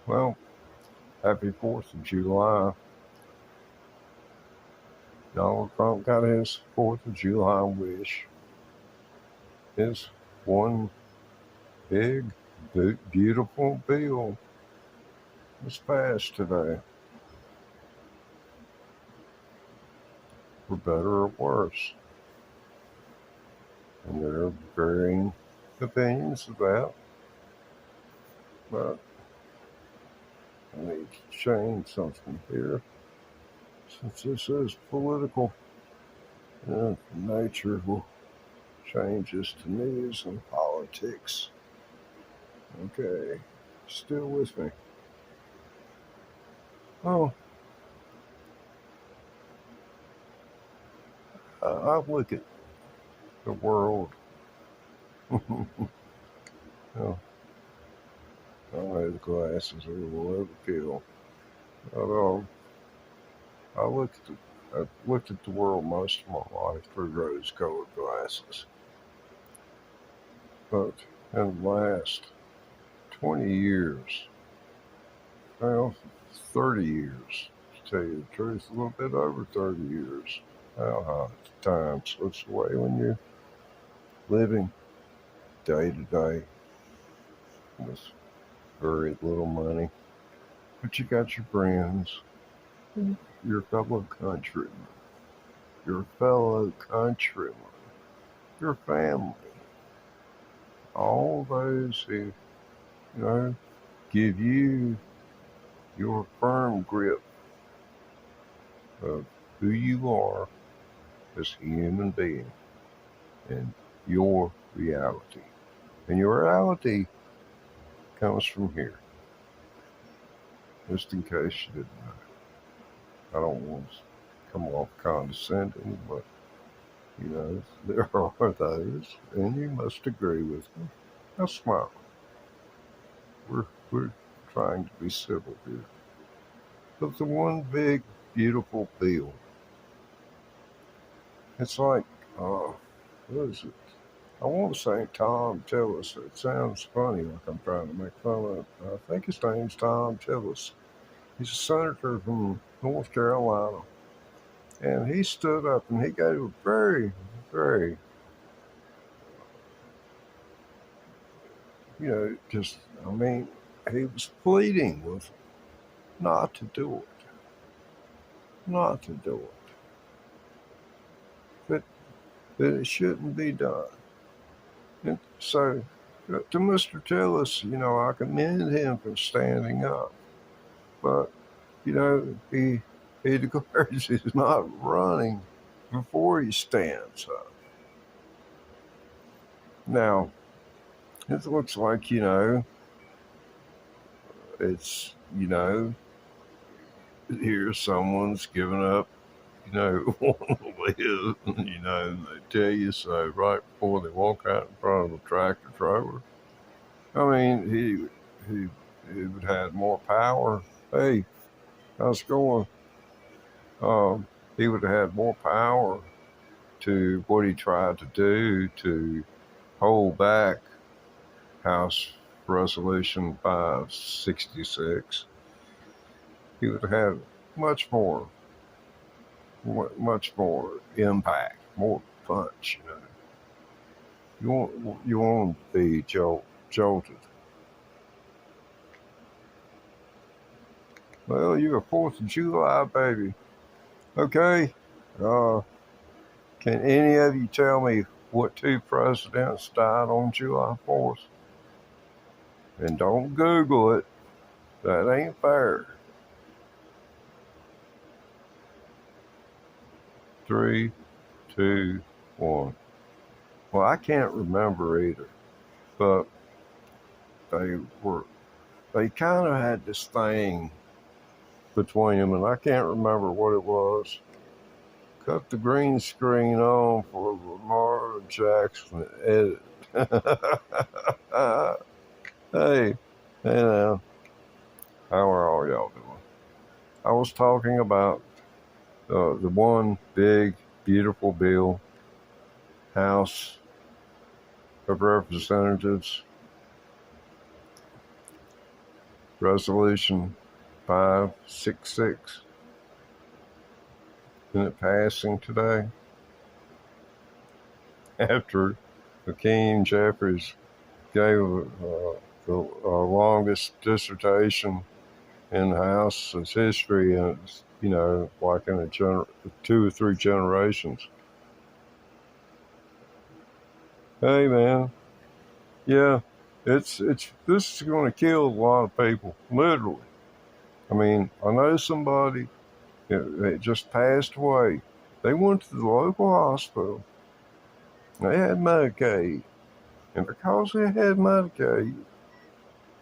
Well, happy 4th of July. Donald Trump got his 4th of July wish. His one big, beautiful bill was passed today, for better or worse. And there are varying opinions of that, but I need to change something here. Since this is political, nature will changes to news and politics. Okay, still with me. Oh, I look at the world. Oh, I don't have the glasses or will ever feel. But I've looked at the world most of my life through rose-colored glasses. But in the last 20 years, well, 30 years, to tell you the truth, a little bit over 30 years. How time slips away when you're living day to day with very little money. But you got your friends, your fellow countrymen, your family, all those who, give you your firm grip of who you are as a human being and your reality. And your reality comes from here, just in case you didn't know. I don't want to come off condescending, but there are those, and you must agree with me. Now smile. We're trying to be civil here. But the one big, beautiful bill, it's like, what is it? I want to say Tom Tillis. It sounds funny, like I'm trying to make fun of. I think his name's Tom Tillis. He's a senator from North Carolina, and he stood up and he gave a very, very, just, I mean, he was pleading with them not to do it, not to do it, that it shouldn't be done. And so, to Mr. Tillis, I commend him for standing up, but he declares he's not running before he stands up. Now, it looks like, it's, here someone's giving up, wanting to live, and they tell you so right before they walk out in front of the tractor trailer. I mean, he would have more power. Hey, how's it going? He would have had more power to what he tried to do to hold back House Resolution 566. He would have had much more impact, more punch. You want to be jolted. Well, you're a 4th of July baby. Okay. Can any of you tell me what two presidents died on July 4th? And don't Google it. That ain't fair. 3, 2, 1. Well, I can't remember either, but they kind of had this thing between them, and I can't remember what it was. Cut the green screen on for Lamar Jackson edit. Hey, how are all y'all doing? I was talking about the one big, beautiful bill, House of Representatives. Resolution 566. Isn't it passing today? After Hakeem Jeffries gave the longest dissertation in the House's history, and it's, like in 2 or 3 generations. Hey, man, yeah, this is going to kill a lot of people, literally. I mean, I know somebody that just passed away. They went to the local hospital. They had Medicaid, and because they had Medicaid,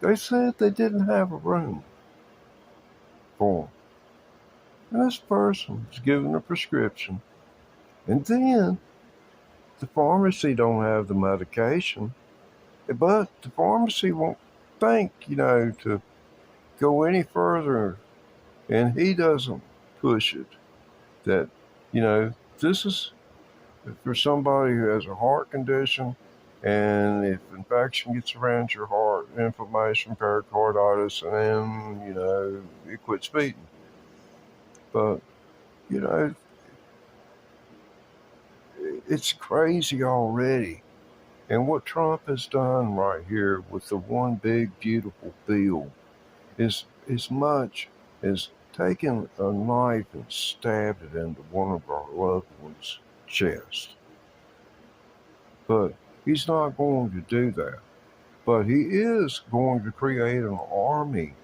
they said they didn't have a room for them. And this person was given a prescription, and then the pharmacy don't have the medication, but the pharmacy won't think, to go any further, and he doesn't push it. That, this is for somebody who has a heart condition, and if infection gets around your heart, inflammation, pericarditis, and then, it quits beating. But, it's crazy already. And what Trump has done right here with the one big beautiful bill is as much as taking a knife and stabbed it into one of our loved ones' chest. But he's not going to do that. But he is going to create an army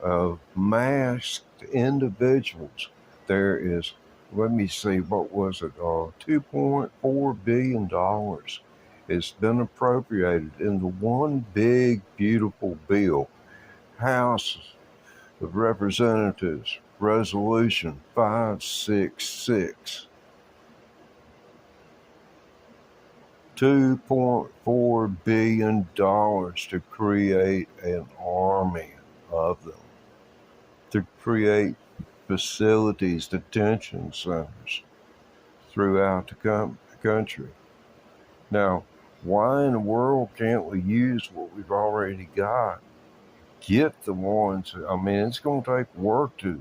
of masked individuals. There is, let me see, what was it? $2.4 billion has been appropriated in the one big, beautiful bill. House of Representatives, Resolution 566. $2.4 billion to create an army of them, to create facilities, detention centers throughout the country. Now, why in the world can't we use what we've already got? Get the ones, it's going to take work to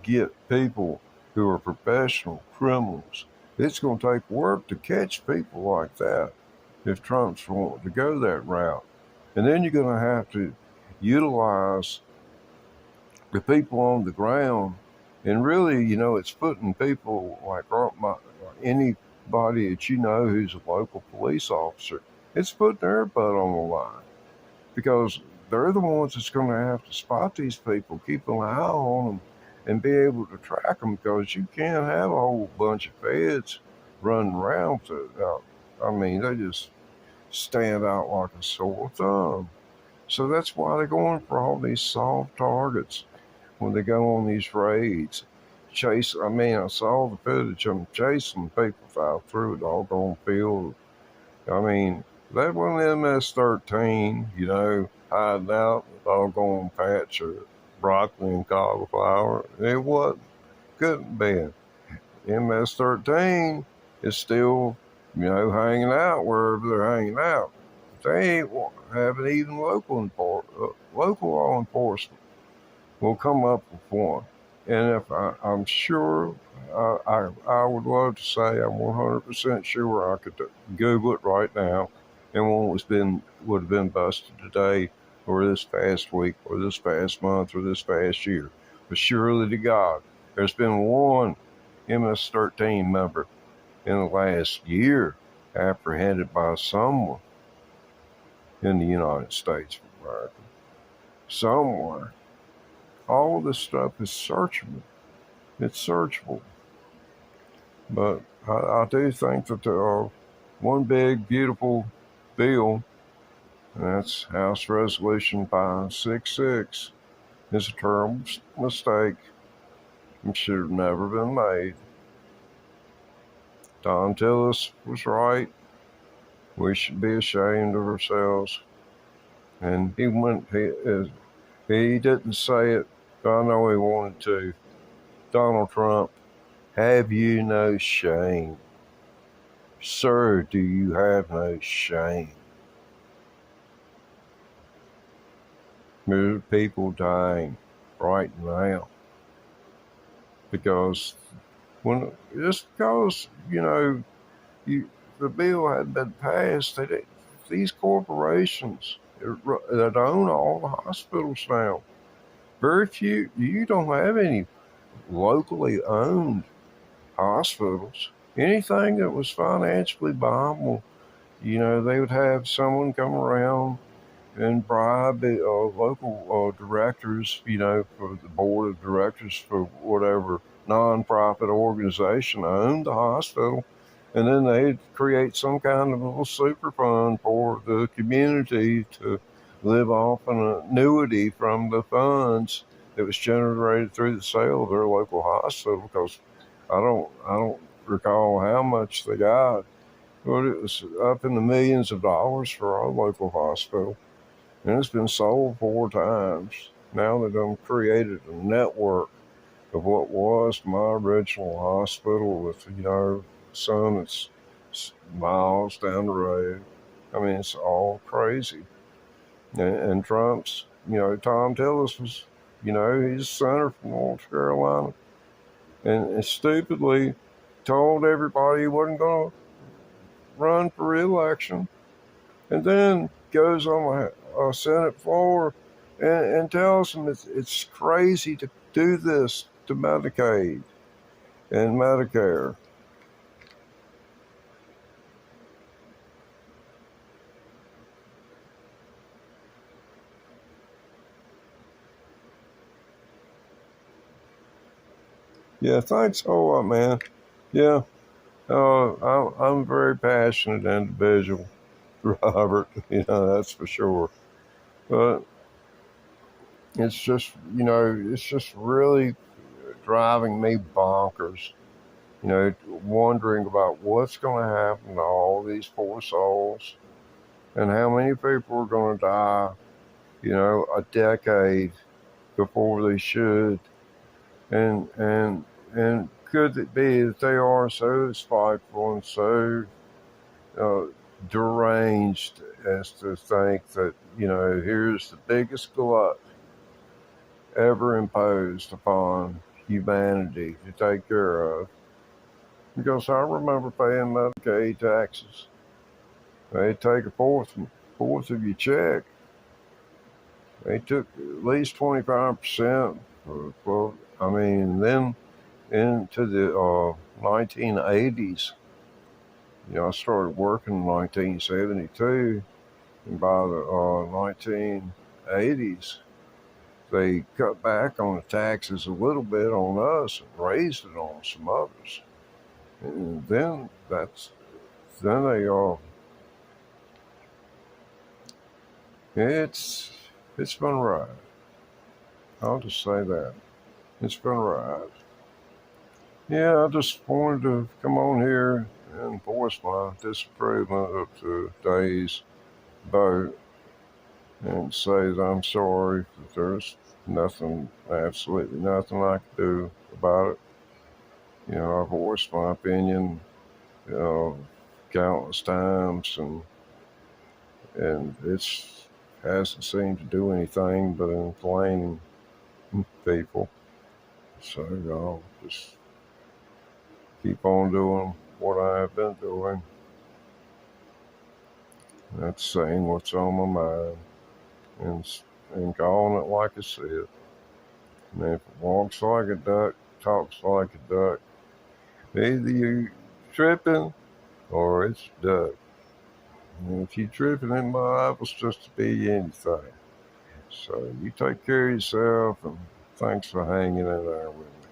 get people who are professional criminals. It's going to take work to catch people like that if Trump's wanting to go that route. And then you're going to have to utilize the people on the ground. And really, it's putting people like anybody that who's a local police officer, it's putting their butt on the line. Because they're the ones that's going to have to spot these people, keep an eye on them, and be able to track them, because you can't have a whole bunch of feds running around. They just stand out like a sore thumb. So that's why they're going for all these soft targets when they go on these raids. I saw the footage of them chasing people out through a doggone field. That wasn't MS-13, hiding out in a doggone patch of broccoli and cauliflower. It wasn't. Couldn't be. MS-13 is still, hanging out wherever they're hanging out. They ain't having even local law enforcement will come up with one. And if I'm sure, I would love to say I'm 100% sure I could Google it right now, and one would have been busted today, or this past week, or this past month, or this past year. But surely to God, there's been one MS-13 member in the last year apprehended by someone in the United States of America. Somewhere. All of this stuff is searchable. It's searchable. But I do think that there are one big, beautiful bill, and that's House Resolution 566, is a terrible mistake. It should have never been made. Don Tillis was right. We should be ashamed of ourselves. And he didn't say it, but I know he wanted to. Donald Trump, have you no shame? Sir, do you have no shame? There's people dying right now because just because you, the bill had been passed, these corporations that own all the hospitals now, very few, you don't have any locally owned hospitals. Anything that was financially viable, they would have someone come around and bribe local directors, for the board of directors for whatever nonprofit organization owned the hospital. And then they'd create some kind of little super fund for the community to live off an annuity from the funds that was generated through the sale of their local hospital. Because I don't recall how much they got, but it was up in the millions of dollars for our local hospital. And it's been sold 4 times. Now they've created a network of what was my original hospital with, some that's miles down the road. I mean, it's all crazy. And Trump's, Tom Tillis was, he's a senator from North Carolina, and stupidly told everybody he wasn't going to run for re-election, and then goes on a Senate floor and tells them it's crazy to do this to Medicaid and Medicare. Yeah, thanks a lot, man. Yeah, I'm a very passionate individual, Robert. That's for sure. But it's just really driving me bonkers. Wondering about what's going to happen to all these poor souls and how many people are going to die, a decade before they should. And could it be that they are so spiteful and so uh, deranged as to think that, here's the biggest glut ever imposed upon humanity to take care of? Because I remember paying Medicaid taxes. They take a fourth of your check. They took at least 25%. Then into the 1980s, I started working in 1972, and by the 1980s, they cut back on the taxes a little bit on us and raised it on some others. And then they it's been a ride. I'll just say that. It's been a ride. Yeah, I just wanted to come on here and voice my disapproval of today's vote and say that I'm sorry that there's absolutely nothing I can do about it. I voiced my opinion, countless times, and it's hasn't seemed to do anything but inflame people. So I'll just keep on doing what I have been doing. That's saying what's on my mind and calling it like I see it. And if it walks like a duck, talks like a duck, either you tripping or it's duck. And if you tripping in my Bible's just to be anything. So you take care of yourself, and thanks for hanging in there with me.